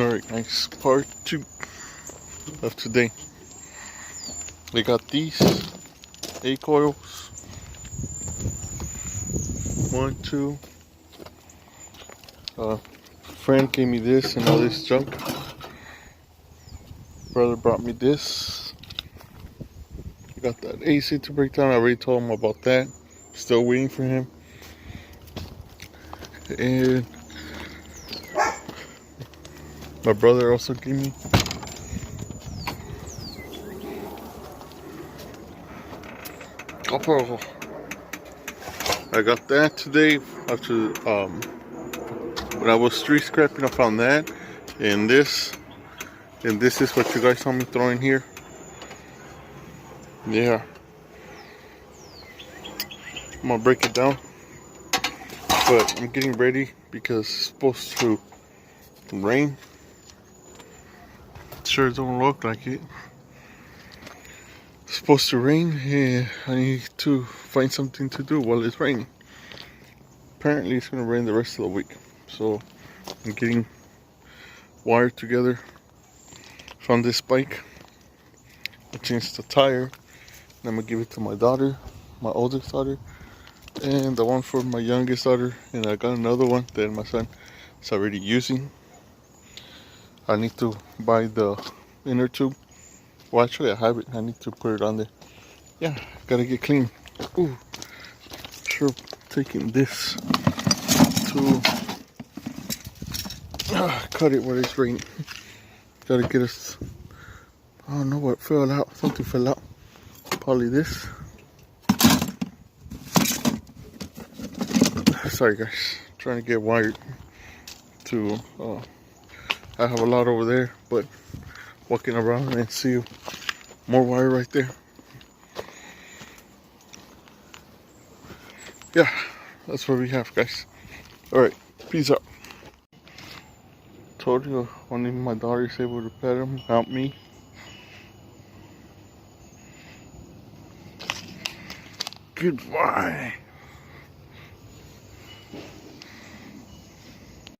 Alright guys, part 2 of today. We got these 8 coils. 1, 2. Friend gave me this and all this junk. Brother brought me this. We got that AC to break down. I already told him about that. Still waiting for him. And my brother also gave me copper. I got that today after when I was street scrapping. I found that and this is what you guys saw me throwing here. Yeah, I'm gonna break it down, but I'm getting ready because it's supposed to rain. Sure don't look like it. It's supposed to rain and I need to find something to do while it's raining. Apparently it's gonna rain the rest of the week, so I'm getting wired together. Found this bike. I changed the tire and I'm gonna give it to my daughter, my oldest daughter, and the one for my youngest daughter, and I got another one that my son is already using. I need to buy the inner tube. Well, actually I have it. I need to put it on there. Yeah, gotta get clean. Ooh, sure, taking this to cut it where it's raining. Gotta get us. I don't know what fell out. Something fell out. Probably this. Sorry guys, trying to get wired to. I have a lot over there, but walking around and see more wire right there. Yeah, that's what we have, guys. Alright, peace out. Told you only my daughter is able to pet him, not me. Goodbye.